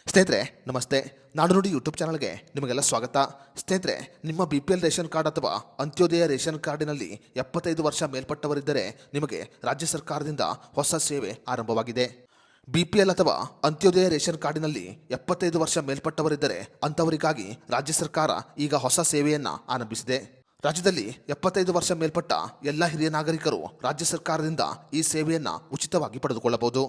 ಸ್ನೇಹಿತರೆ ನಮಸ್ತೆ. ನಾಡುನುಡಿ ಯೂಟ್ಯೂಬ್ ಚಾನಲ್ಗೆ ನಿಮಗೆಲ್ಲ ಸ್ವಾಗತ. ಸ್ನೇಹಿತರೆ, ನಿಮ್ಮ BPL ರೇಷನ್ ಕಾರ್ಡ್ ಅಥವಾ ಅಂತ್ಯೋದಯ ರೇಷನ್ ಕಾರ್ಡಿನಲ್ಲಿ 75 ವರ್ಷ ಮೇಲ್ಪಟ್ಟವರಿದ್ದರೆ ನಿಮಗೆ ರಾಜ್ಯ ಸರ್ಕಾರದಿಂದ ಹೊಸ ಸೇವೆ ಆರಂಭವಾಗಿದೆ. BPL ಅಥವಾ ಅಂತ್ಯೋದಯ ರೇಷನ್ ಕಾರ್ಡಿನಲ್ಲಿ 75 ವರ್ಷ ಮೇಲ್ಪಟ್ಟವರಿದ್ದರೆ ಅಂಥವರಿಗಾಗಿ ರಾಜ್ಯ ಸರ್ಕಾರ ಈಗ ಹೊಸ ಸೇವೆಯನ್ನು ಆರಂಭಿಸಿದೆ. ರಾಜ್ಯದಲ್ಲಿ 75 ವರ್ಷ ಮೇಲ್ಪಟ್ಟ ಎಲ್ಲ ಹಿರಿಯ ನಾಗರಿಕರು ರಾಜ್ಯ ಸರ್ಕಾರದಿಂದ ಈ ಸೇವೆಯನ್ನು ಉಚಿತವಾಗಿ ಪಡೆದುಕೊಳ್ಳಬಹುದು.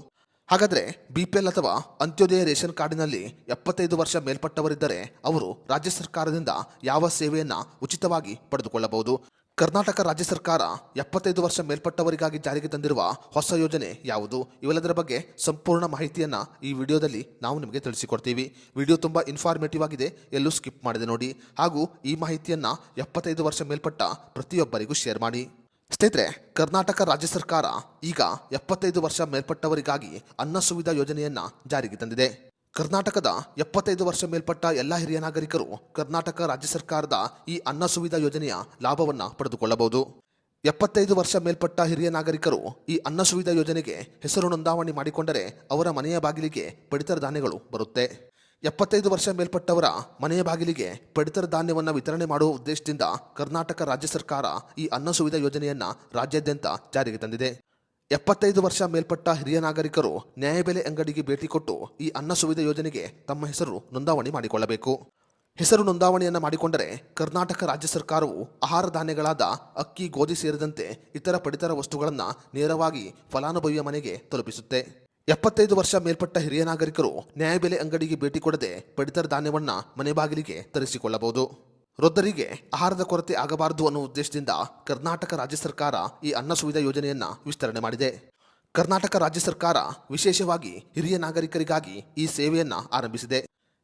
ಹಾಗಾದರೆ BPL ಅಥವಾ ಅಂತ್ಯೋದಯ ರೇಷನ್ ಕಾರ್ಡಿನಲ್ಲಿ 75 ವರ್ಷ ಮೇಲ್ಪಟ್ಟವರಿದ್ದರೆ ಅವರು ರಾಜ್ಯ ಸರ್ಕಾರದಿಂದ ಯಾವ ಸೇವೆಯನ್ನು ಉಚಿತವಾಗಿ ಪಡೆದುಕೊಳ್ಳಬಹುದು? ಕರ್ನಾಟಕ ರಾಜ್ಯ ಸರ್ಕಾರ 75 ವರ್ಷ ಮೇಲ್ಪಟ್ಟವರಿಗಾಗಿ ಜಾರಿಗೆ ತಂದಿರುವ ಹೊಸ ಯೋಜನೆ ಯಾವುದು? ಇವೆಲ್ಲದರ ಬಗ್ಗೆ ಸಂಪೂರ್ಣ ಮಾಹಿತಿಯನ್ನು ಈ ವಿಡಿಯೋದಲ್ಲಿ ನಾವು ನಿಮಗೆ ತಿಳಿಸಿಕೊಡ್ತೀವಿ. ವಿಡಿಯೋ ತುಂಬ ಇನ್ಫಾರ್ಮೇಟಿವ್ ಆಗಿದೆ, ಎಲ್ಲೂ ಸ್ಕಿಪ್ ಮಾಡದೆ ನೋಡಿ. ಹಾಗೂ ಈ ಮಾಹಿತಿಯನ್ನು 75 ವರ್ಷ ಮೇಲ್ಪಟ್ಟ ಪ್ರತಿಯೊಬ್ಬರಿಗೂ ಶೇರ್ ಮಾಡಿ. ಸ್ನೇಹಿತರೆ, ಕರ್ನಾಟಕ ರಾಜ್ಯ ಸರ್ಕಾರ ಈಗ 75 ವರ್ಷ ಮೇಲ್ಪಟ್ಟವರಿಗಾಗಿ ಅನ್ನ ಸುವಿಧಾ ಯೋಜನೆಯನ್ನು ಜಾರಿಗೆ ತಂದಿದೆ. ಕರ್ನಾಟಕದ 75 ವರ್ಷ ಮೇಲ್ಪಟ್ಟ ಎಲ್ಲ ಹಿರಿಯ ನಾಗರಿಕರು ಕರ್ನಾಟಕ ರಾಜ್ಯ ಸರ್ಕಾರದ ಈ ಅನ್ನ ಸುವಿಧಾ ಯೋಜನೆಯ ಲಾಭವನ್ನು ಪಡೆದುಕೊಳ್ಳಬಹುದು. 75 ವರ್ಷ ಮೇಲ್ಪಟ್ಟ ಹಿರಿಯ ನಾಗರಿಕರು ಈ ಅನ್ನ ಸುವಿಧಾ ಯೋಜನೆಗೆ ಹೆಸರು ನೋಂದಾವಣಿ ಮಾಡಿಕೊಂಡರೆ ಅವರ ಮನೆಯ ಬಾಗಿಲಿಗೆ ಪಡಿತರ ಧಾನ್ಯಗಳು ಬರುತ್ತೆ. 75 ವರ್ಷ ಮೇಲ್ಪಟ್ಟವರ ಮನೆಯ ಬಾಗಿಲಿಗೆ ಪಡಿತರ ಧಾನ್ಯವನ್ನು ವಿತರಣೆ ಮಾಡುವ ಉದ್ದೇಶದಿಂದ ಕರ್ನಾಟಕ ರಾಜ್ಯ ಸರ್ಕಾರ ಈ ಅನ್ನ ಸುವಿಧಾ ಯೋಜನೆಯನ್ನು ರಾಜ್ಯಾದ್ಯಂತ ಜಾರಿಗೆ ತಂದಿದೆ. 75 ವರ್ಷ ಮೇಲ್ಪಟ್ಟ ಹಿರಿಯ ನಾಗರಿಕರು ನ್ಯಾಯಬೆಲೆ ಅಂಗಡಿಗೆ ಭೇಟಿ ಕೊಟ್ಟು ಈ ಅನ್ನ ಸುವಿಧಾ ಯೋಜನೆಗೆ ತಮ್ಮ ಹೆಸರು ನೋಂದಾವಣಿ ಮಾಡಿಕೊಳ್ಳಬೇಕು. ಹೆಸರು ನೋಂದಾವಣಿಯನ್ನು ಮಾಡಿಕೊಂಡರೆ ಕರ್ನಾಟಕ ರಾಜ್ಯ ಸರ್ಕಾರವು ಆಹಾರ ಧಾನ್ಯಗಳಾದ ಅಕ್ಕಿ, ಗೋಧಿ ಸೇರಿದಂತೆ ಇತರ ಪಡಿತರ ವಸ್ತುಗಳನ್ನು ನೇರವಾಗಿ ಫಲಾನುಭವಿಯ ಮನೆಗೆ ತಲುಪಿಸುತ್ತೆ. 75 ವರ್ಷ ಮೇಲ್ಪಟ್ಟ ಹಿರಿಯ ನಾಗರಿಕರು ನ್ಯಾಯಬೆಲೆ ಅಂಗಡಿಗೆ ಭೇಟಿ ಕೊಡದೆ ಪಡಿತರ ಧಾನ್ಯವನ್ನು ಮನೆ ಬಾಗಿಲಿಗೆ ತರಿಸಿಕೊಳ್ಳಬಹುದು. ವೃದ್ಧರಿಗೆ ಆಹಾರದ ಕೊರತೆ ಆಗಬಾರದು ಅನ್ನುವ ಉದ್ದೇಶದಿಂದ ಕರ್ನಾಟಕ ರಾಜ್ಯ ಸರ್ಕಾರ ಈ ಅನ್ನ ಸುವಿಧಾ ಯೋಜನೆಯನ್ನು ವಿಸ್ತರಣೆ ಮಾಡಿದೆ. ಕರ್ನಾಟಕ ರಾಜ್ಯ ಸರ್ಕಾರ ವಿಶೇಷವಾಗಿ ಹಿರಿಯ ನಾಗರಿಕರಿಗಾಗಿ ಈ ಸೇವೆಯನ್ನು ಆರಂಭಿಸಿದೆ.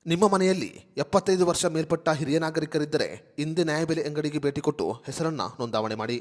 ನಿಮ್ಮ ಮನೆಯಲ್ಲಿ 75 ವರ್ಷ ಮೇಲ್ಪಟ್ಟ ಹಿರಿಯ ನಾಗರಿಕರಿದ್ದರೆ ಇಂದೇ ನ್ಯಾಯಬೆಲೆ ಅಂಗಡಿಗೆ ಭೇಟಿ ಕೊಟ್ಟು ಹೆಸರನ್ನು ನೋಂದಾವಣೆ ಮಾಡಿ.